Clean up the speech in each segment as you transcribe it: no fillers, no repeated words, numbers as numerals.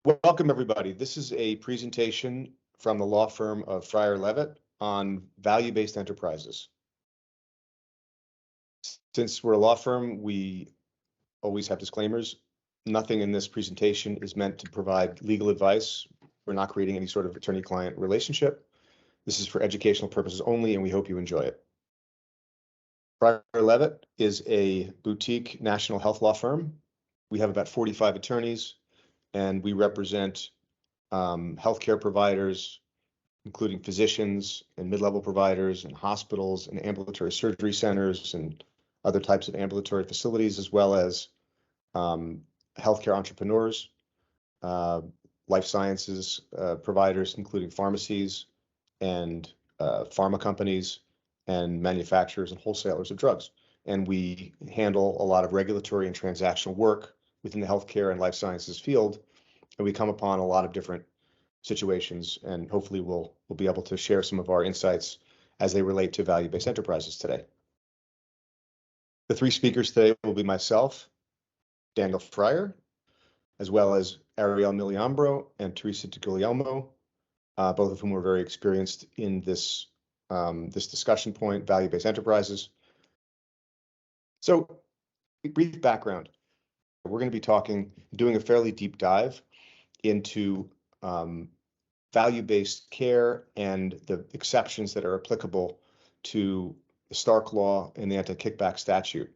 Welcome, everybody. This is a presentation from the law firm of Frier Levitt on value-based enterprises. Since we're a law firm, we always have disclaimers. Nothing in this presentation is meant to provide legal advice. We're not creating any sort of attorney-client relationship. This is for educational purposes only, and we hope you enjoy it. Frier Levitt is a boutique national health law firm. We have about 45 attorneys, and we represent healthcare providers, including physicians and mid-level providers and hospitals and ambulatory surgery centers and other types of ambulatory facilities, as well as healthcare entrepreneurs, life sciences providers, including pharmacies and pharma companies and manufacturers and wholesalers of drugs. And we handle a lot of regulatory and transactional work within the healthcare and life sciences field. And we come upon a lot of different situations, and hopefully we'll be able to share some of our insights as they relate to value-based enterprises today. The three speakers today will be myself, Daniel Frier, as well as Arielle Miliambro and Theresa DiGuglielmo, both of whom are very experienced in this discussion point, value-based enterprises. So, brief background. We're going to be doing a fairly deep dive into value-based care and the exceptions that are applicable to the Stark Law and the Anti-Kickback Statute.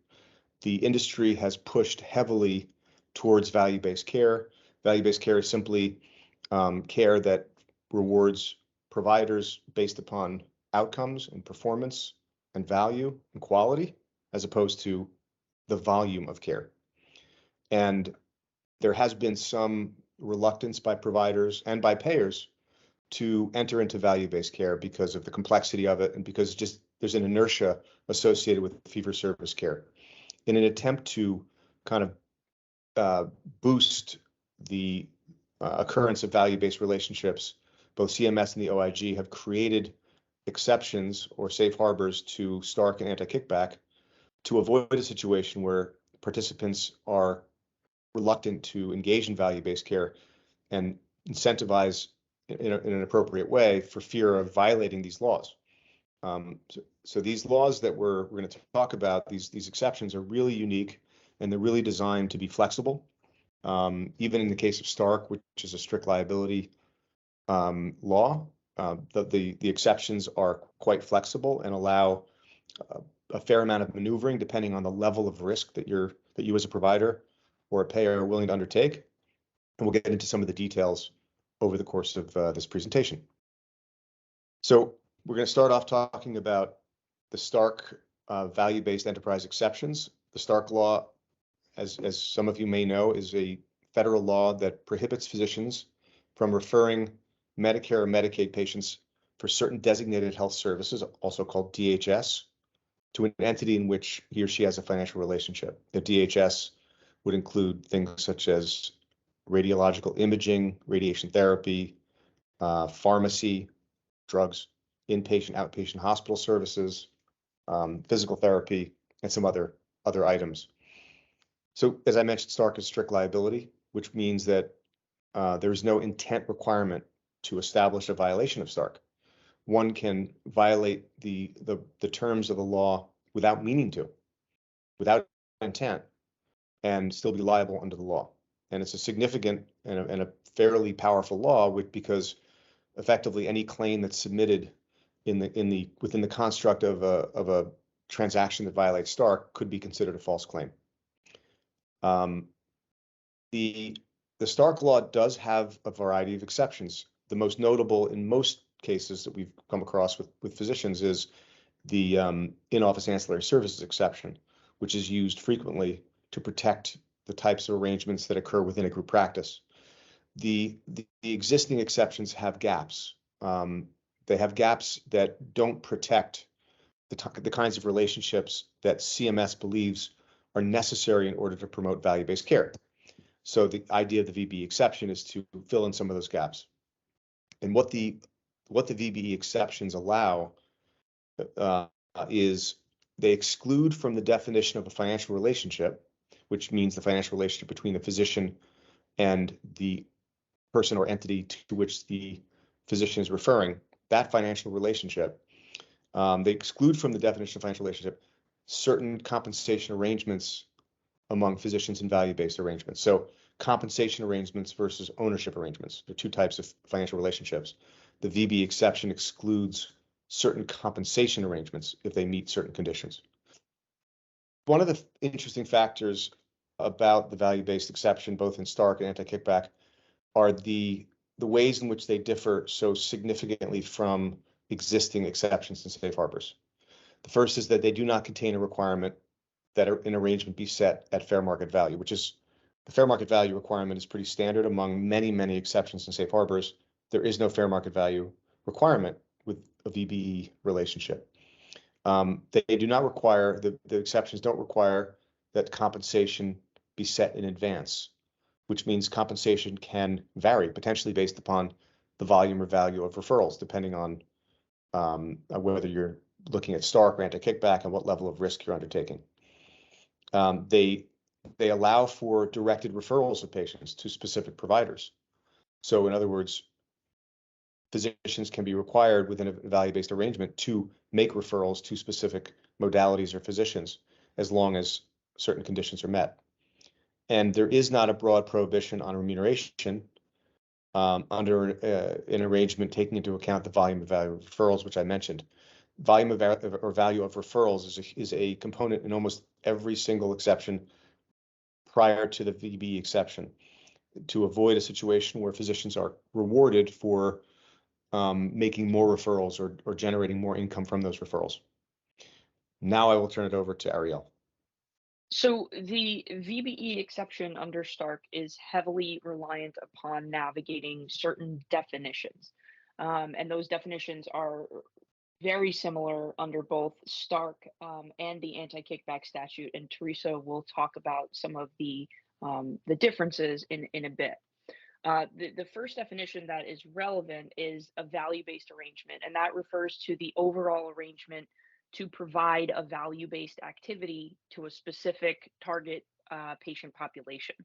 The industry has pushed heavily towards value-based care. Value-based care is simply care that rewards providers based upon outcomes and performance and value and quality, as opposed to the volume of care. And there has been some reluctance by providers and by payers to enter into value-based care because of the complexity of it and because there's an inertia associated with fee-for-service care. In an attempt to kind of boost the occurrence of value-based relationships, both CMS and the OIG have created exceptions or safe harbors to Stark and Anti-Kickback to avoid a situation where participants are reluctant to engage in value-based care and incentivize in an appropriate way for fear of violating these laws. So these laws that we're going to talk about, these exceptions are really unique, and they're really designed to be flexible. Even in the case of Stark, which is a strict liability law, the exceptions are quite flexible and allow a fair amount of maneuvering depending on the level of risk that you as a provider or a payer are willing to undertake. And we'll get into some of the details over the course of this presentation. So we're going to start off talking about the Stark value-based enterprise exceptions. The Stark Law, as some of you may know, is a federal law that prohibits physicians from referring Medicare or Medicaid patients for certain designated health services, also called DHS, to an entity in which he or she has a financial relationship. The DHS would include things such as radiological imaging, radiation therapy, pharmacy, drugs, inpatient, outpatient hospital services, physical therapy, and some other items. So as I mentioned, Stark is strict liability, which means that there is no intent requirement to establish a violation of Stark. One can violate the terms of the law without meaning to, without intent, and still be liable under the law. And it's a significant and a fairly powerful law because effectively any claim that's submitted within the construct of a transaction that violates Stark could be considered a false claim. The Stark Law does have a variety of exceptions. The most notable in most cases that we've come across with physicians is the in-office ancillary services exception, which is used frequently to protect the types of arrangements that occur within a group practice. The existing exceptions have gaps. They have gaps that don't protect the kinds of relationships that CMS believes are necessary in order to promote value-based care. So the idea of the VBE exception is to fill in some of those gaps. And what the VBE exceptions allow is they exclude from the definition of a financial relationship, which means the financial relationship between the physician and the person or entity to which the physician is referring, that financial relationship, they exclude from the definition of financial relationship certain compensation arrangements among physicians and value-based arrangements. So compensation arrangements versus ownership arrangements. There are two types of financial relationships. The VB exception excludes certain compensation arrangements if they meet certain conditions. One of the interesting factors about the value-based exception, both in Stark and anti-kickback, are the ways in which they differ so significantly from existing exceptions and safe harbors. The first is that they do not contain a requirement that an arrangement be set at fair market value, which is the fair market value requirement is pretty standard among many, many exceptions and safe harbors. There is no fair market value requirement with a VBE relationship. They do not require, the exceptions don't require that compensation be set in advance, which means compensation can vary potentially based upon the volume or value of referrals, depending on whether you're looking at Stark or anti-kickback and what level of risk you're undertaking. They allow for directed referrals of patients to specific providers. So in other words, physicians can be required within a value-based arrangement to make referrals to specific modalities or physicians as long as certain conditions are met. And there is not a broad prohibition on remuneration under an arrangement taking into account the volume of value of referrals, which I mentioned. Volume of or value of referrals is a component in almost every single exception prior to the VB exception, to avoid a situation where physicians are rewarded for making more referrals or generating more income from those referrals. Now I will turn it over to Arielle. So the VBE exception under Stark is heavily reliant upon navigating certain definitions. And those definitions are very similar under both Stark and the anti-kickback statute. And Theresa will talk about some of the differences in a bit. The first definition that is relevant is a value-based arrangement, and that refers to the overall arrangement to provide a value-based activity to a specific target patient population.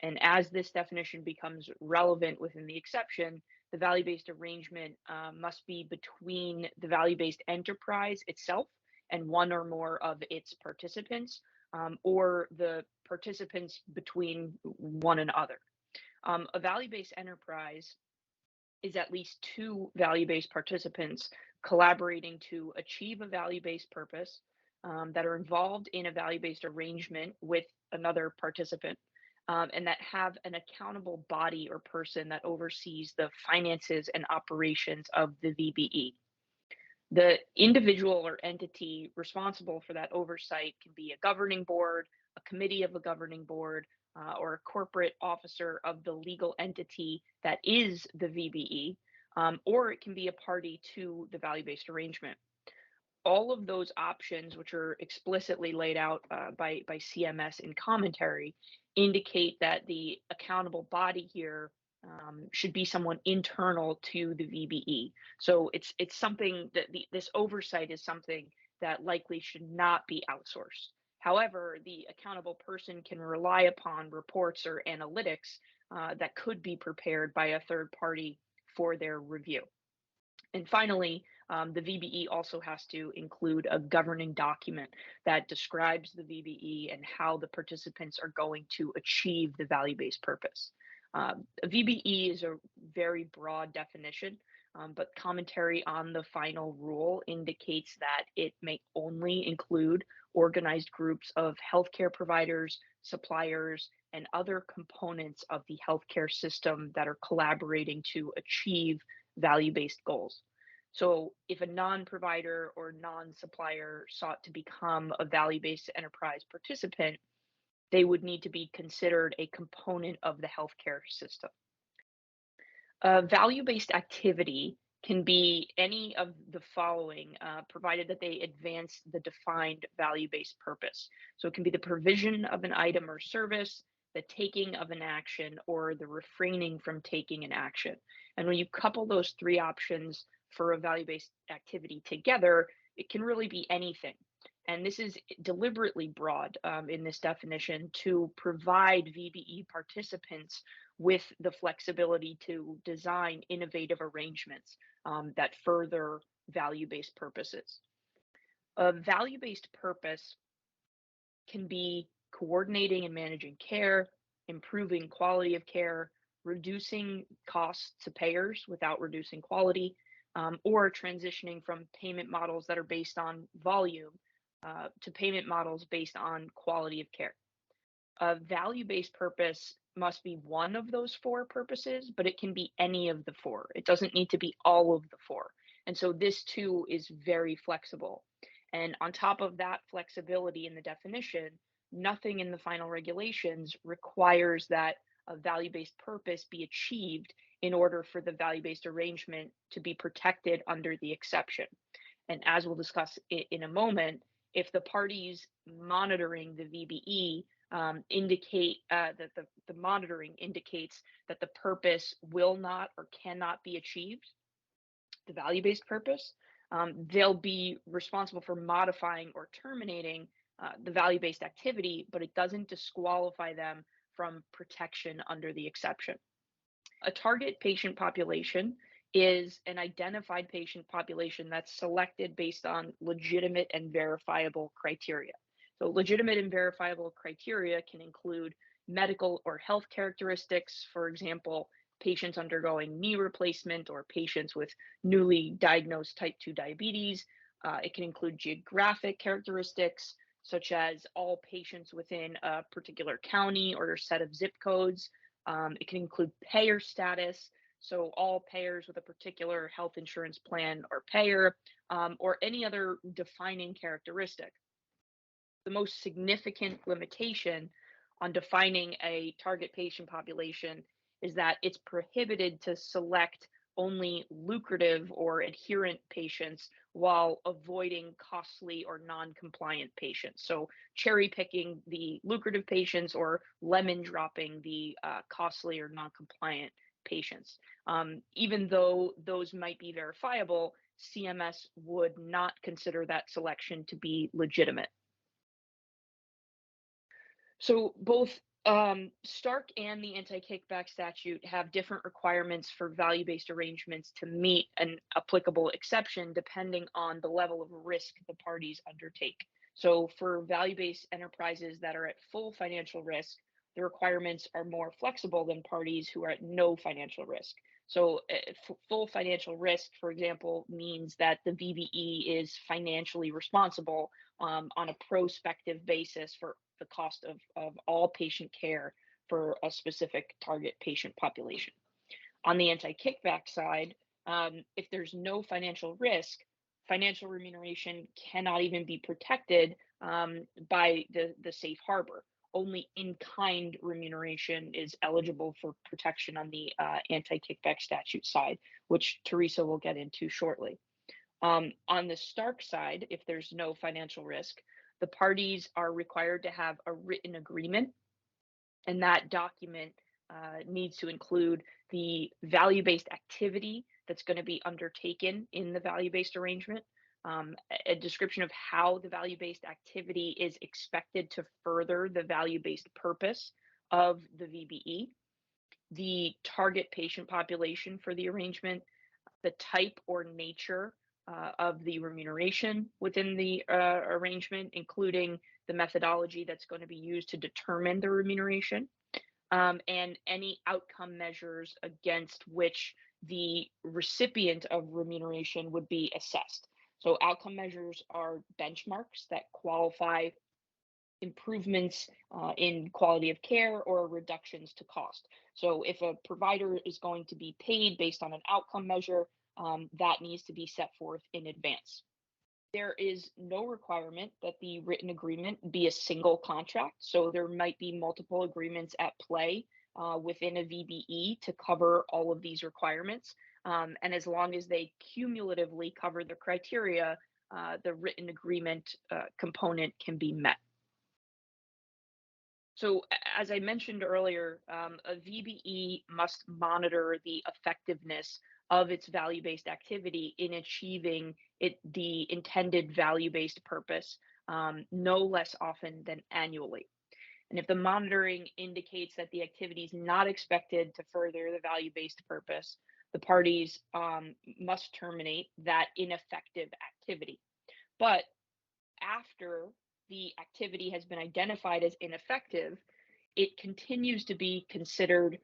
And as this definition becomes relevant within the exception, the value-based arrangement must be between the value-based enterprise itself and one or more of its participants, or the participants between one another. A value-based enterprise is at least two value-based participants collaborating to achieve a value-based purpose that are involved in a value-based arrangement with another participant, and that have an accountable body or person that oversees the finances and operations of the VBE. The individual or entity responsible for that oversight can be a governing board, a committee of a governing board, or a corporate officer of the legal entity that is the VBE, or it can be a party to the value-based arrangement. All of those options, which are explicitly laid out by CMS in commentary, indicate that the accountable body here should be someone internal to the VBE. So it's something that this oversight is something that likely should not be outsourced. However, the accountable person can rely upon reports or analytics that could be prepared by a third party for their review. And finally, the VBE also has to include a governing document that describes the VBE and how the participants are going to achieve the value-based purpose. A VBE is a very broad definition, but commentary on the final rule indicates that it may only include organized groups of healthcare providers, suppliers, and other components of the healthcare system that are collaborating to achieve value-based goals. So if a non-provider or non-supplier sought to become a value-based enterprise participant, they would need to be considered a component of the healthcare system. Value-based activity can be any of the following, provided that they advance the defined value-based purpose. So it can be the provision of an item or service, the taking of an action, or the refraining from taking an action. And when you couple those three options for a value-based activity together, it can really be anything. And this is deliberately broad in this definition to provide VBE participants with the flexibility to design innovative arrangements that further value-based purposes. A value-based purpose can be coordinating and managing care, improving quality of care, reducing costs to payers without reducing quality, or transitioning from payment models that are based on volume to payment models based on quality of care. A value-based purpose must be one of those four purposes, but it can be any of the four. It doesn't need to be all of the four. And so this too is very flexible. And on top of that flexibility in the definition, nothing in the final regulations requires that a value-based purpose be achieved in order for the value-based arrangement to be protected under the exception. And as we'll discuss in a moment, if the parties monitoring the VBE indicate that the monitoring indicates that the purpose will not or cannot be achieved, the value-based purpose, they'll be responsible for modifying or terminating the value-based activity, but it doesn't disqualify them from protection under the exception. A target patient population is an identified patient population that's selected based on legitimate and verifiable criteria. So legitimate and verifiable criteria can include medical or health characteristics, for example, patients undergoing knee replacement or patients with newly diagnosed type 2 diabetes. It can include geographic characteristics, such as all patients within a particular county or a set of zip codes. It can include payer status, so all payers with a particular health insurance plan or payer, or any other defining characteristic. The most significant limitation on defining a target patient population is that it's prohibited to select only lucrative or adherent patients while avoiding costly or non-compliant patients. So cherry picking the lucrative patients or lemon dropping the costly or non-compliant patients. Even though those might be verifiable, CMS would not consider that selection to be legitimate. So both Stark and the anti-kickback statute have different requirements for value-based arrangements to meet an applicable exception depending on the level of risk the parties undertake. So for value-based enterprises that are at full financial risk, the requirements are more flexible than parties who are at no financial risk. So full financial risk, for example, means that the VBE is financially responsible on a prospective basis for the cost of all patient care for a specific target patient population. On the anti-kickback side, if there's no financial risk, financial remuneration cannot even be protected by the safe harbor. Only in-kind remuneration is eligible for protection on the anti-kickback statute side, which Theresa will get into shortly. On the Stark side, if there's no financial risk, the parties are required to have a written agreement, and that document needs to include the value-based activity that's going to be undertaken in the value-based arrangement, a description of how the value-based activity is expected to further the value-based purpose of the VBE, the target patient population for the arrangement, the type or nature of the remuneration within the arrangement, including the methodology that's going to be used to determine the remuneration, and any outcome measures against which the recipient of remuneration would be assessed. So outcome measures are benchmarks that qualify improvements in quality of care or reductions to cost. So if a provider is going to be paid based on an outcome measure, that needs to be set forth in advance. There is no requirement that the written agreement be a single contract, so there might be multiple agreements at play within a VBE to cover all of these requirements. And as long as they cumulatively cover the criteria, the written agreement component can be met. So as I mentioned earlier, a VBE must monitor the effectiveness of its value-based activity in achieving the intended value-based purpose, no less often than annually. And if the monitoring indicates that the activity is not expected to further the value-based purpose, the parties must terminate that ineffective activity. But after the activity has been identified as ineffective, it continues to be considered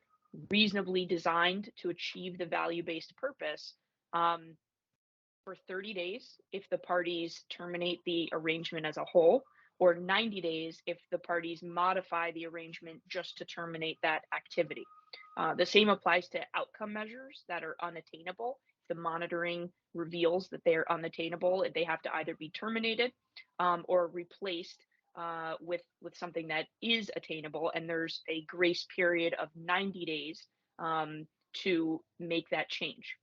reasonably designed to achieve the value-based purpose for 30 days if the parties terminate the arrangement as a whole, or 90 days if the parties modify the arrangement just to terminate that activity. The same applies to outcome measures that are unattainable. If the monitoring reveals that they are unattainable, they have to either be terminated or replaced with something that is attainable, and there's a grace period of 90 days to make that change.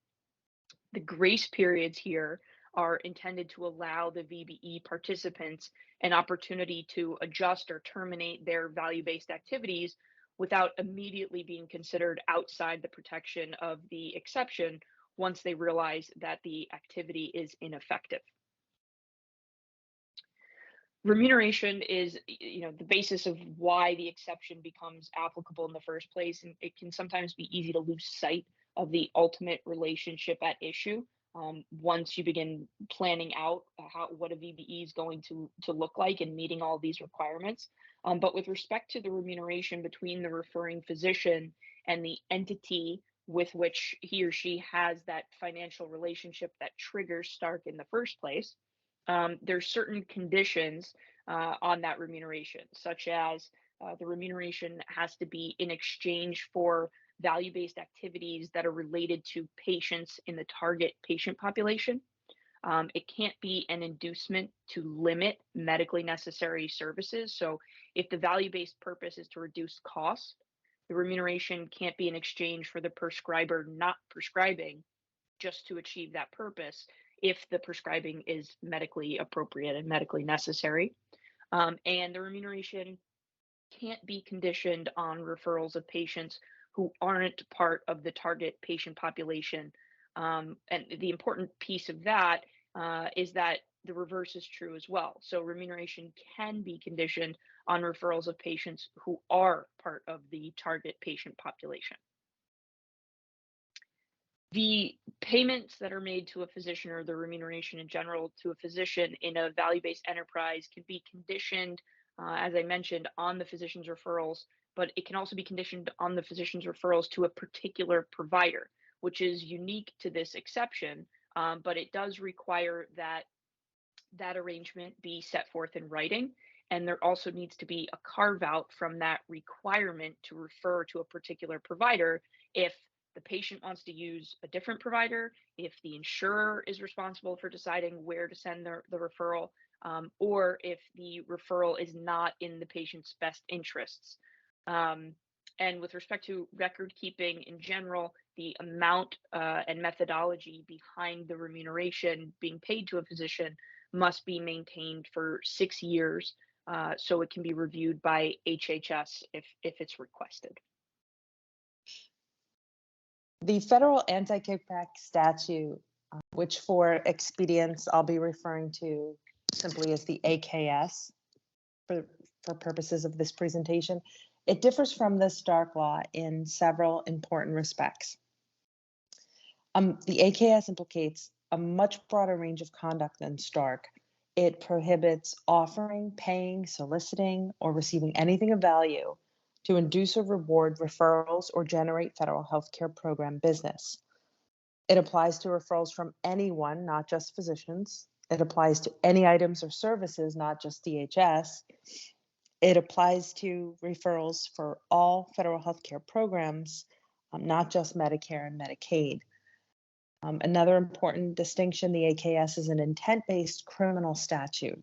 The grace periods here are intended to allow the VBE participants an opportunity to adjust or terminate their value-based activities without immediately being considered outside the protection of the exception once they realize that the activity is ineffective. Remuneration is, the basis of why the exception becomes applicable in the first place, and it can sometimes be easy to lose sight of the ultimate relationship at issue once you begin planning out what a VBE is going to look like and meeting all these requirements. But with respect to the remuneration between the referring physician and the entity with which he or she has that financial relationship that triggers Stark in the first place, there's certain conditions on that remuneration, such as the remuneration has to be in exchange for value-based activities that are related to patients in the target patient population. It can't be an inducement to limit medically necessary services. So if the value-based purpose is to reduce costs, the remuneration can't be in exchange for the prescriber not prescribing just to achieve that purpose if the prescribing is medically appropriate and medically necessary. And the remuneration can't be conditioned on referrals of patients who aren't part of the target patient population. And the important piece of that is that the reverse is true as well. So remuneration can be conditioned on referrals of patients who are part of the target patient population. The payments that are made to a physician, or the remuneration in general to a physician in a value-based enterprise, can be conditioned, as I mentioned, on the physician's referrals, but it can also be conditioned on the physician's referrals to a particular provider, which is unique to this exception, but it does require that that arrangement be set forth in writing. And there also needs to be a carve out from that requirement to refer to a particular provider if the patient wants to use a different provider, if the insurer is responsible for deciding where to send the referral, or if the referral is not in the patient's best interests. And with respect to record keeping in general, the amount and methodology behind the remuneration being paid to a physician must be maintained for 6 years, so it can be reviewed by HHS if it's requested. The federal anti-kickback statute, which for expedience I'll be referring to simply as the AKS for purposes of this presentation, it differs from the Stark law in several important respects. The AKS implicates a much broader range of conduct than Stark. It prohibits offering, paying, soliciting, or receiving anything of value to induce or reward referrals or generate federal healthcare program business. It applies to referrals from anyone, not just physicians. It applies to any items or services, not just DHS. It applies to referrals for all federal healthcare programs, not just Medicare and Medicaid. Another important distinction, the AKS is an intent-based criminal statute,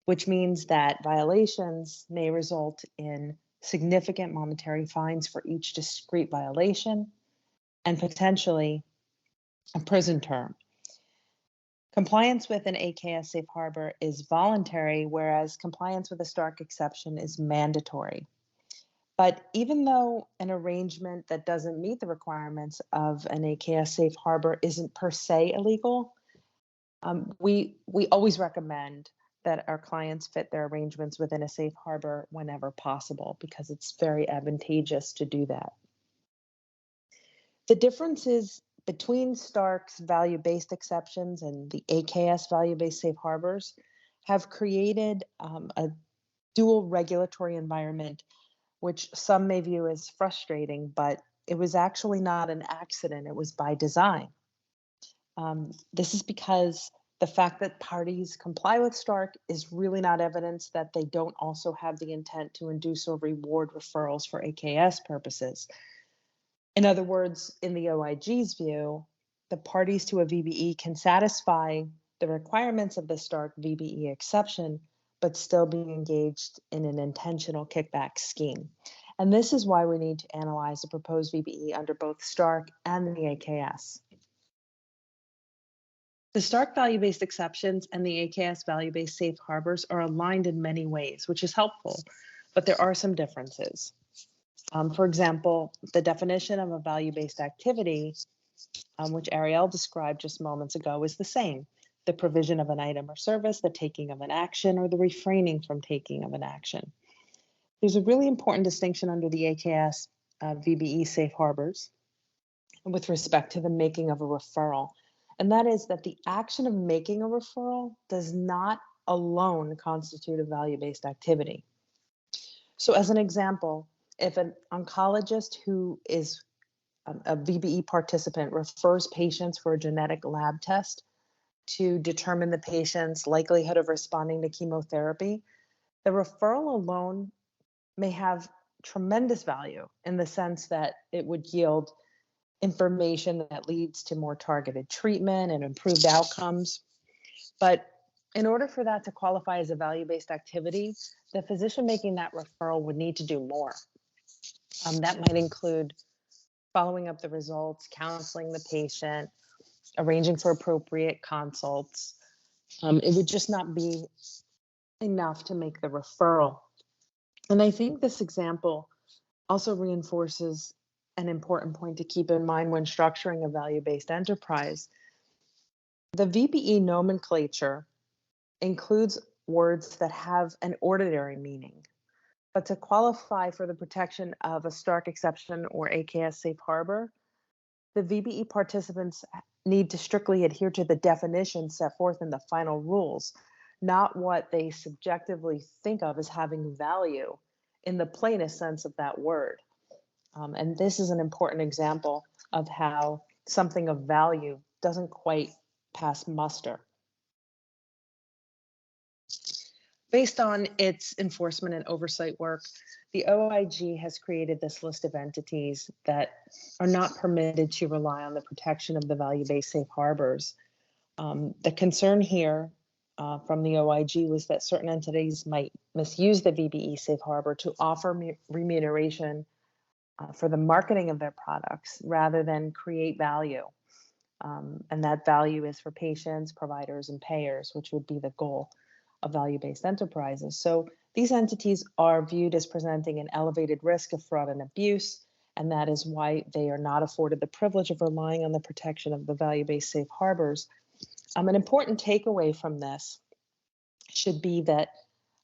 which means that violations may result in significant monetary fines for each discrete violation and potentially a prison term. Compliance with an AKS safe harbor is voluntary, whereas compliance with a Stark exception is mandatory. But even though an arrangement that doesn't meet the requirements of an AKS safe harbor isn't per se illegal, we always recommend that our clients fit their arrangements within a safe harbor whenever possible, because it's very advantageous to do that. The differences between Stark's value-based exceptions and the AKS value-based safe harbors have created a dual regulatory environment, which some may view as frustrating, but it was actually not an accident. It was by design. This is because the fact that parties comply with Stark is really not evidence that they don't also have the intent to induce or reward referrals for AKS purposes. In other words, in the OIG's view, the parties to a VBE can satisfy the requirements of the Stark VBE exception, but still be engaged in an intentional kickback scheme. And this is why we need to analyze the proposed VBE under both Stark and the AKS. The Stark value-based exceptions and the AKS value-based safe harbors are aligned in many ways, which is helpful, but there are some differences. For example, the definition of a value-based activity, which Arielle described just moments ago, is the same. The provision of an item or service, the taking of an action, or the refraining from taking of an action. There's a really important distinction under the AKS VBE safe harbors with respect to the making of a referral. And that is that the action of making a referral does not alone constitute a value-based activity. So as an example, if an oncologist who is a VBE participant refers patients for a genetic lab test to determine the patient's likelihood of responding to chemotherapy, the referral alone may have tremendous value in the sense that it would yield information that leads to more targeted treatment and improved outcomes. But in order for that to qualify as a value-based activity, the physician making that referral would need to do more. That might include following up the results, counseling the patient, arranging for appropriate consults. It would just not be enough to make the referral. And I think this example also reinforces an important point to keep in mind when structuring a value-based enterprise. The VBE nomenclature includes words that have an ordinary meaning, but to qualify for the protection of a Stark exception or AKS safe harbor, the VBE participants need to strictly adhere to the definition set forth in the final rules, not what they subjectively think of as having value in the plainest sense of that word. And this is an important example of how something of value doesn't quite pass muster. Based on its enforcement and oversight work, the OIG has created this list of entities that are not permitted to rely on the protection of the value-based safe harbors. The concern here from the OIG was that certain entities might misuse the VBE safe harbor to offer remuneration for the marketing of their products rather than create value. And that value is for patients, providers, and payers, which would be the goal of value-based enterprises. So these entities are viewed as presenting an elevated risk of fraud and abuse, and that is why they are not afforded the privilege of relying on the protection of the value-based safe harbors. An important takeaway from this should be that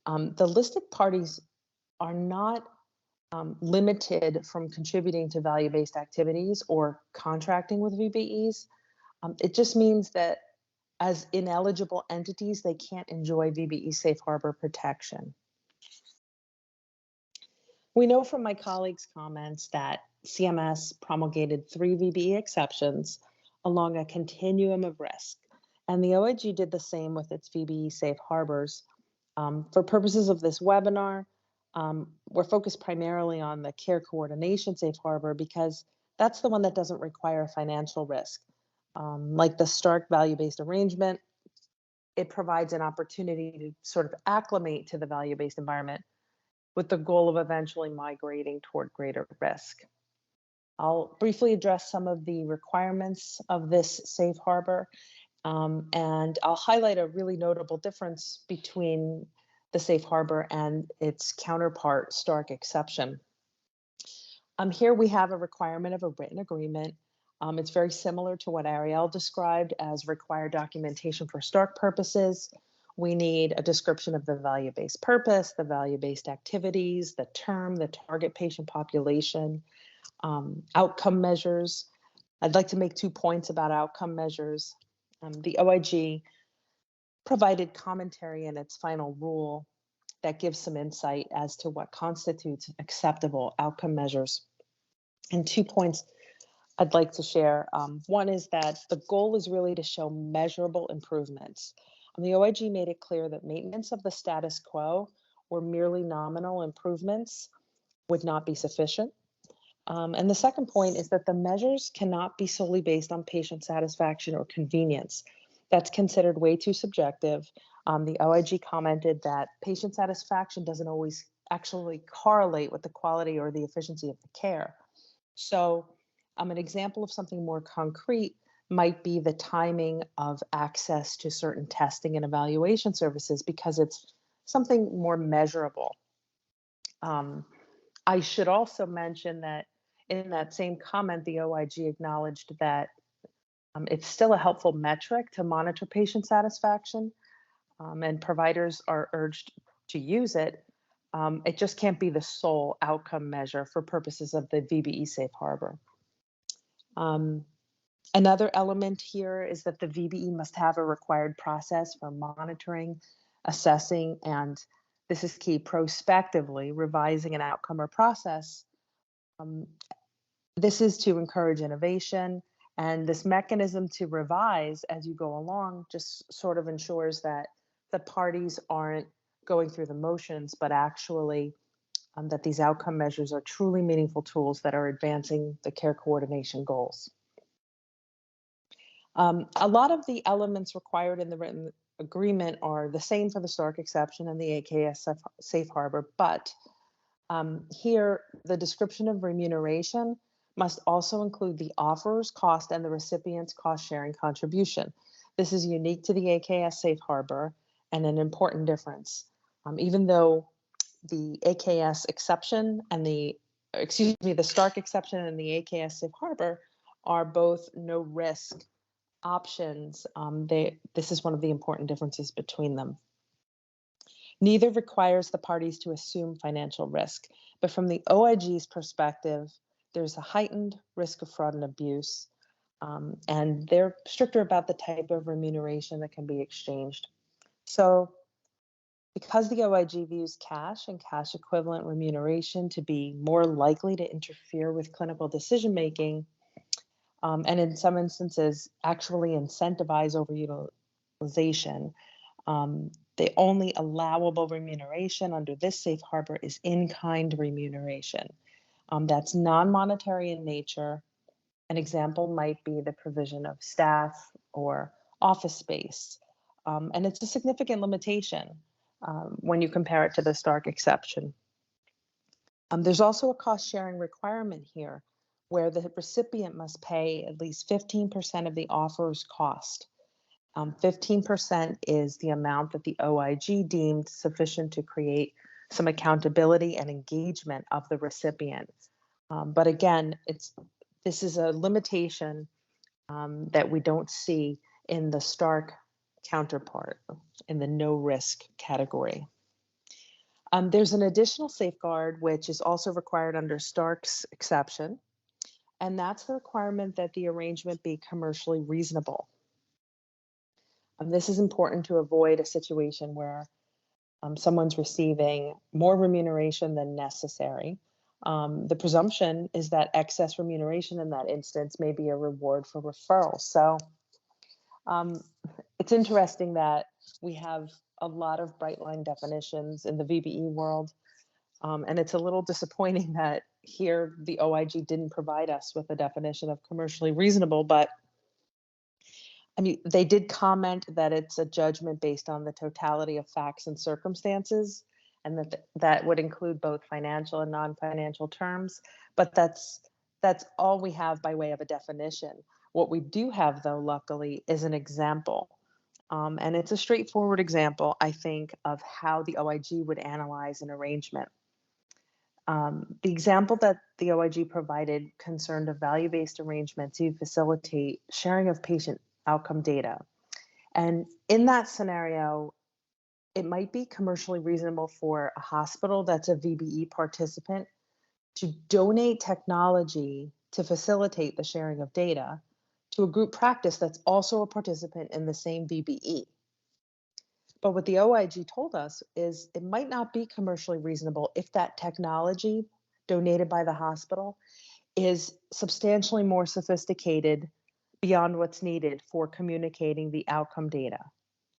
the listed parties are not limited from contributing to value-based activities or contracting with VBEs. It just means that as ineligible entities, they can't enjoy VBE safe harbor protection. We know from my colleagues' comments that CMS promulgated 3 VBE exceptions along a continuum of risk, and the OIG did the same with its VBE safe harbors. For purposes of this webinar, we're focused primarily on the care coordination safe harbor because that's the one that doesn't require financial risk. Like the Stark value-based arrangement, it provides an opportunity to sort of acclimate to the value-based environment with the goal of eventually migrating toward greater risk. I'll briefly address some of the requirements of this safe harbor, and I'll highlight a really notable difference between the safe harbor and its counterpart, Stark exception. Here we have a requirement of a written agreement. It's very similar to what Arielle described as required documentation for Stark purposes, We need a description of the value-based purpose, the value-based activities, the term, the target patient population, outcome measures. I'd like to make 2 points about outcome measures. The OIG provided commentary in its final rule that gives some insight as to what constitutes acceptable outcome measures. And 2 points I'd like to share. One is that the goal is really to show measurable improvements. And the OIG made it clear that maintenance of the status quo or merely nominal improvements would not be sufficient. And the second point is that the measures cannot be solely based on patient satisfaction or convenience. That's considered way too subjective. The OIG commented that patient satisfaction doesn't always actually correlate with the quality or the efficiency of the care. So an example of something more concrete might be the timing of access to certain testing and evaluation services because it's something more measurable. I should also mention that in that same comment, the OIG acknowledged that it's still a helpful metric to monitor patient satisfaction, and providers are urged to use it. It just can't be the sole outcome measure for purposes of the VBE safe harbor. Another element here is that the VBE must have a required process for monitoring, assessing, and this is key, prospectively revising an outcome or process. This is to encourage innovation, and this mechanism to revise as you go along just sort of ensures that the parties aren't going through the motions, but actually that these outcome measures are truly meaningful tools that are advancing the care coordination goals. A lot of the elements required in the written agreement are the same for the Stark exception and the AKS safe harbor, but here the description of remuneration must also include the offerer's cost and the recipient's cost sharing contribution. This is unique to the AKS safe harbor and an important difference. Even though the AKS exception and the Stark exception and the AKS safe harbor are both no risk options, this is one of the important differences between them. Neither requires the parties to assume financial risk, but from the OIG's perspective, there's a heightened risk of fraud and abuse, and they're stricter about the type of remuneration that can be exchanged. So because the OIG views cash and cash equivalent remuneration to be more likely to interfere with clinical decision-making, and in some instances actually incentivize overutilization, the only allowable remuneration under this safe harbor is in-kind remuneration. That's non-monetary in nature. An example might be the provision of staff or office space. And it's a significant limitation when you compare it to the Stark exception. There's also a cost sharing requirement here where the recipient must pay at least 15% of the offerer's cost. 15% is the amount that the OIG deemed sufficient to create some accountability and engagement of the recipient. But again, this is a limitation that we don't see in the Stark counterpart, in the no risk category. There's an additional safeguard which is also required under Stark's exception, and that's the requirement that the arrangement be commercially reasonable. This is important to avoid a situation where someone's receiving more remuneration than necessary. The presumption is that excess remuneration in that instance may be a reward for referral. So it's interesting that we have a lot of bright line definitions in the VBE world. And it's a little disappointing that here the OIG didn't provide us with a definition of commercially reasonable, but I mean, they did comment that it's a judgment based on the totality of facts and circumstances, and that would include both financial and non-financial terms, but that's all we have by way of a definition. What we do have, though, luckily, is an example. And it's a straightforward example, I think, of how the OIG would analyze an arrangement. The example that the OIG provided concerned a value-based arrangement to facilitate sharing of patient outcome data. And in that scenario, it might be commercially reasonable for a hospital that's a VBE participant to donate technology to facilitate the sharing of data to a group practice that's also a participant in the same VBE. But what the OIG told us is it might not be commercially reasonable if that technology donated by the hospital is substantially more sophisticated beyond what's needed for communicating the outcome data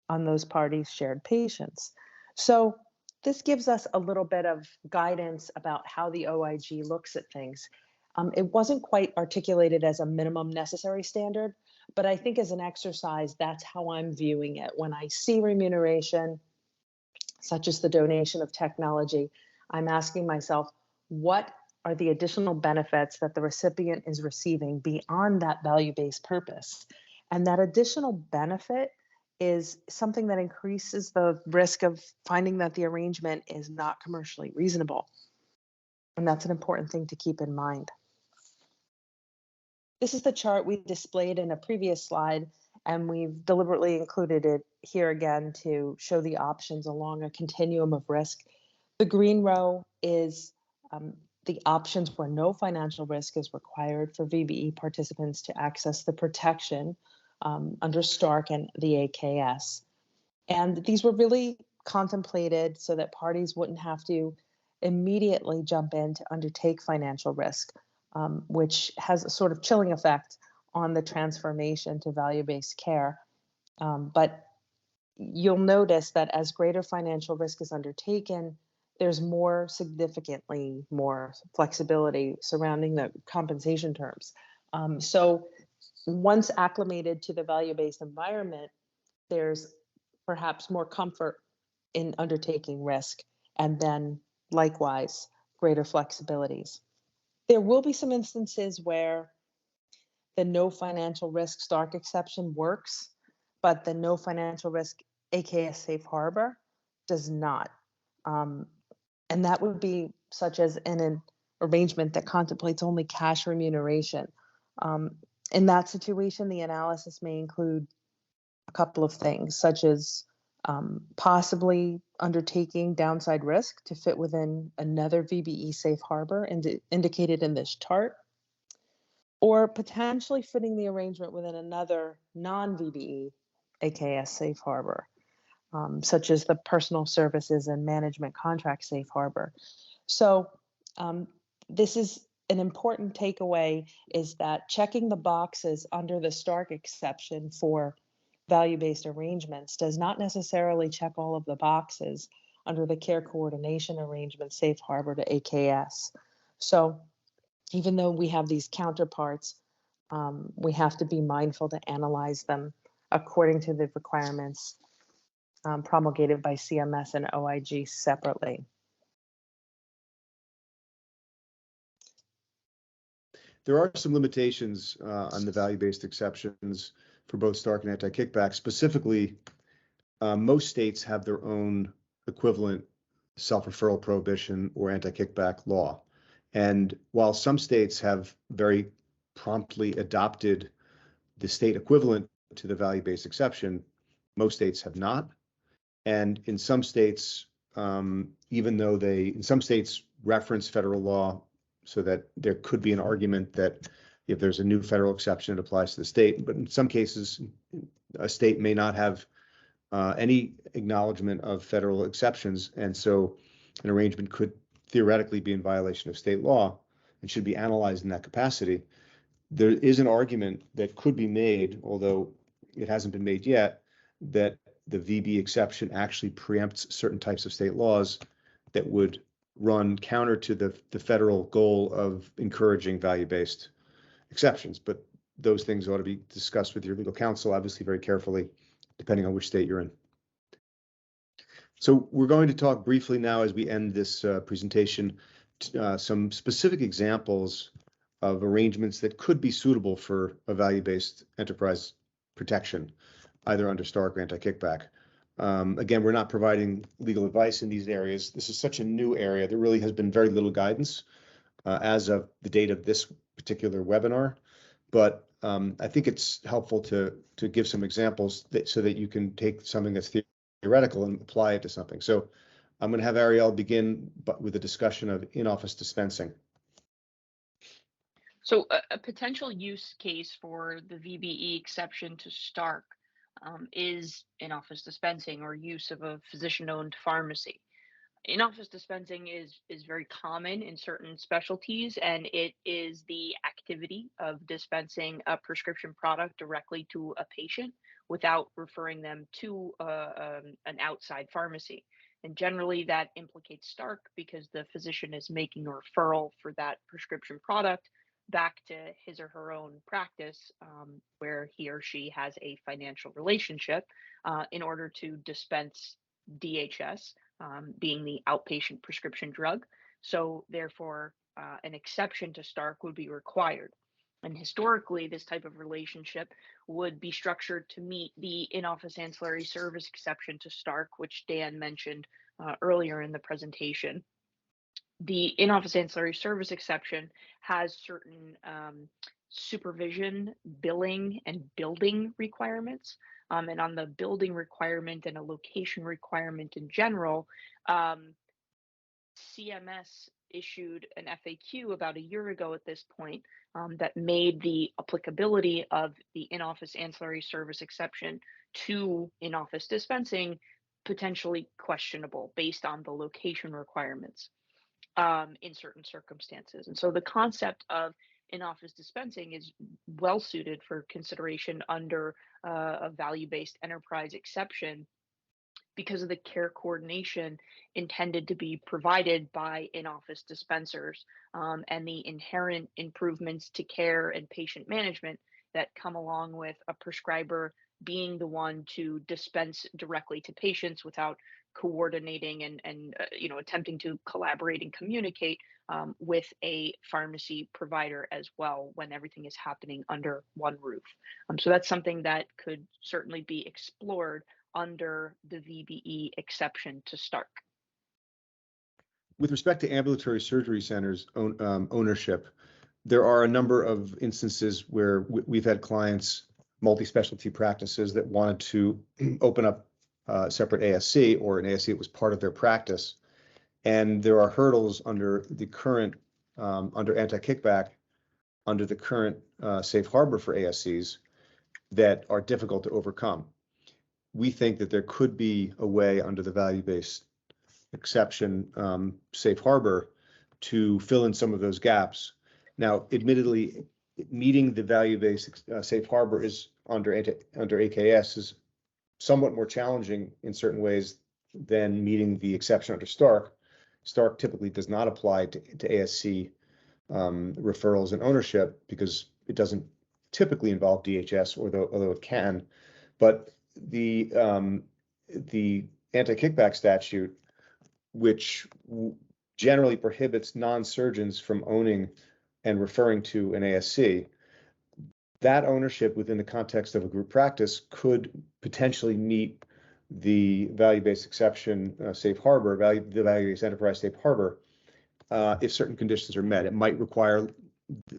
on those parties' shared patients. So this gives us a little bit of guidance about how the OIG looks at things. It wasn't quite articulated as a minimum necessary standard, but I think as an exercise, that's how I'm viewing it. When I see remuneration, such as the donation of technology, I'm asking myself, what are the additional benefits that the recipient is receiving beyond that value-based purpose? And that additional benefit is something that increases the risk of finding that the arrangement is not commercially reasonable. And that's an important thing to keep in mind. This is the chart we displayed in a previous slide, and we've deliberately included it here again to show the options along a continuum of risk. The green row is the options where no financial risk is required for VBE participants to access the protection under Stark and the AKS. And these were really contemplated so that parties wouldn't have to immediately jump in to undertake financial risk, which has a sort of chilling effect on the transformation to value-based care. But you'll notice that as greater financial risk is undertaken, there's significantly more flexibility surrounding the compensation terms. So once acclimated to the value-based environment, there's perhaps more comfort in undertaking risk, and then likewise, greater flexibilities. There will be some instances where the no financial risk Stark exception works, but the no financial risk AKS safe harbor does not. And that would be such as in an arrangement that contemplates only cash remuneration. In that situation, the analysis may include a couple of things, such as possibly undertaking downside risk to fit within another VBE safe harbor indicated in this chart, or potentially fitting the arrangement within another non-VBE AKS safe harbor, such as the personal services and management contract safe harbor. So this is an important takeaway, is that checking the boxes under the Stark exception for value-based arrangements does not necessarily check all of the boxes under the care coordination arrangement safe harbor to AKS. So even though we have these counterparts, we have to be mindful to analyze them according to the requirements promulgated by CMS and OIG separately. There are some limitations on the value-based exceptions for both Stark and anti-kickback. Specifically, most states have their own equivalent self-referral prohibition or anti-kickback law. And while some states have very promptly adopted the state equivalent to the value-based exception, most states have not. And in some states, even though in some states reference federal law so that there could be an argument that if there's a new federal exception, it applies to the state. But in some cases, a state may not have any acknowledgement of federal exceptions. And so an arrangement could theoretically be in violation of state law and should be analyzed in that capacity. There is an argument that could be made, although it hasn't been made yet, that the VB exception actually preempts certain types of state laws that would run counter to the federal goal of encouraging value-based exceptions. But those things ought to be discussed with your legal counsel, obviously very carefully, depending on which state you're in. So we're going to talk briefly now as we end this presentation, some specific examples of arrangements that could be suitable for a value-based enterprise protection, either under Stark or anti-kickback. Again, we're not providing legal advice in these areas. This is such a new area. There really has been very little guidance as of the date of this particular webinar. But I think it's helpful to give some examples so that you can take something that's theoretical and apply it to something. So I'm going to have Arielle begin with a discussion of in-office dispensing. So a potential use case for the VBE exception to Stark is in-office dispensing or use of a physician-owned pharmacy. In-office dispensing is very common in certain specialties, and it is the activity of dispensing a prescription product directly to a patient without referring them to an outside pharmacy. And generally, that implicates Stark because the physician is making a referral for that prescription product back to his or her own practice, where he or she has a financial relationship in order to dispense DHS, being the outpatient prescription drug. So therefore, an exception to Stark would be required. And historically, this type of relationship would be structured to meet the in-office ancillary service exception to Stark, which Dan mentioned earlier in the presentation. The in-office ancillary service exception has certain supervision, billing, and building requirements. And on the building requirement and a location requirement in general, CMS issued an FAQ about a year ago at this point that made the applicability of the in-office ancillary service exception to in-office dispensing potentially questionable based on the location requirements in certain circumstances. And so the concept of in-office dispensing is well suited for consideration under a value-based enterprise exception because of the care coordination intended to be provided by in-office dispensers and the inherent improvements to care and patient management that come along with a prescriber being the one to dispense directly to patients without coordinating and attempting to collaborate and communicate with a pharmacy provider as well when everything is happening under one roof. So that's something that could certainly be explored under the VBE exception to Stark. With respect to ambulatory surgery centers ownership, there are a number of instances where we've had clients, multi-specialty practices that wanted to open up a separate ASC or an ASC that was part of their practice. And there are hurdles under the current, under anti-kickback, under the current safe harbor for ASCs that are difficult to overcome. We think that there could be a way under the value-based exception safe harbor to fill in some of those gaps. Now, admittedly, meeting the value-based safe harbor is under AKS is somewhat more challenging in certain ways than meeting the exception under Stark. Stark typically does not apply to ASC referrals and ownership because it doesn't typically involve DHS, although it can. But the anti-kickback statute, which generally prohibits non-surgeons from owning and referring to an ASC, that ownership within the context of a group practice could potentially meet the value-based exception safe harbor, the value-based enterprise safe harbor, if certain conditions are met. It might require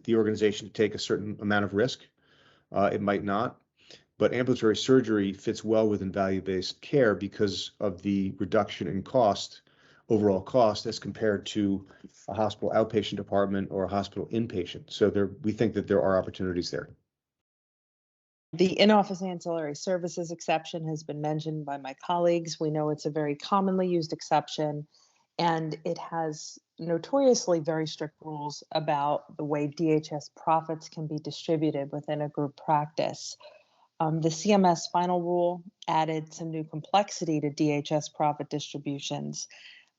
the organization to take a certain amount of risk. It might not. But ambulatory surgery fits well within value-based care because of the reduction in cost, overall cost, as compared to a hospital outpatient department or a hospital inpatient. So we think that there are opportunities there. The in-office ancillary services exception has been mentioned by my colleagues. We know it's a very commonly used exception, and it has notoriously very strict rules about the way DHS profits can be distributed within a group practice. The CMS final rule added some new complexity to DHS profit distributions.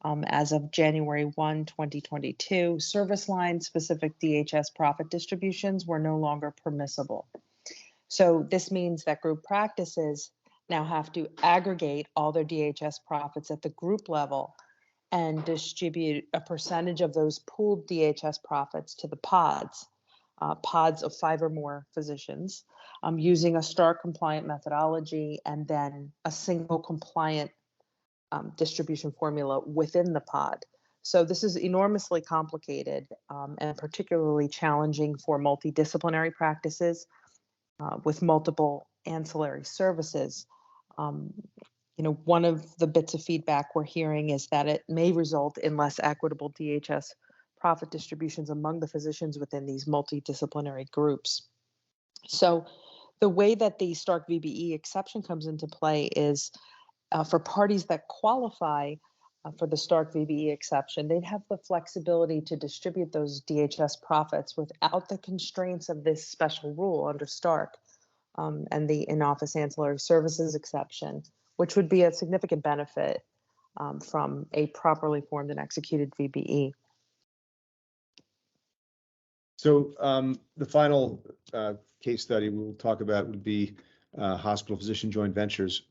As of January 1, 2022, service line specific DHS profit distributions were no longer permissible. So this means that group practices now have to aggregate all their DHS profits at the group level and distribute a percentage of those pooled DHS profits to the pods of 5 or more physicians, using a Stark compliant methodology and then a single compliant distribution formula within the pod. So this is enormously complicated and particularly challenging for multidisciplinary practices with multiple ancillary services. one of the bits of feedback we're hearing is that it may result in less equitable DHS profit distributions among the physicians within these multidisciplinary groups. So the way that the Stark VBE exception comes into play is for parties that qualify for the Stark VBE exception, they'd have the flexibility to distribute those DHS profits without the constraints of this special rule under Stark and the in-office ancillary services exception, which would be a significant benefit from a properly formed and executed VBE. So the final case study we'll talk about would be hospital physician joint ventures.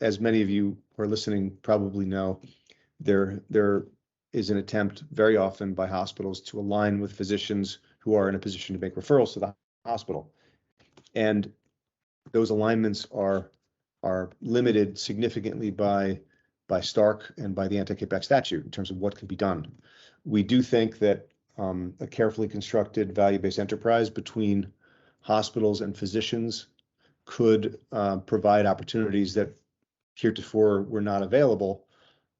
As many of you who are listening probably know, there is an attempt very often by hospitals to align with physicians who are in a position to make referrals to the hospital. And those alignments are limited significantly by Stark and by the Anti-Kickback statute in terms of what can be done. We do think that a carefully constructed value-based enterprise between hospitals and physicians could provide opportunities that heretofore were not available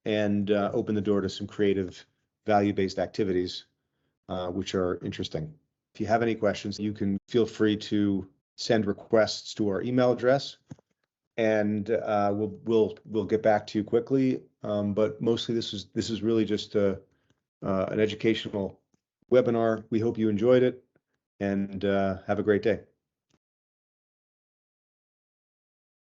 and open the door to some creative value-based activities, which are interesting. If you have any questions, you can feel free to send requests to our email address, and we'll get back to you quickly. But mostly this is really just an educational webinar. We hope you enjoyed it, and have a great day.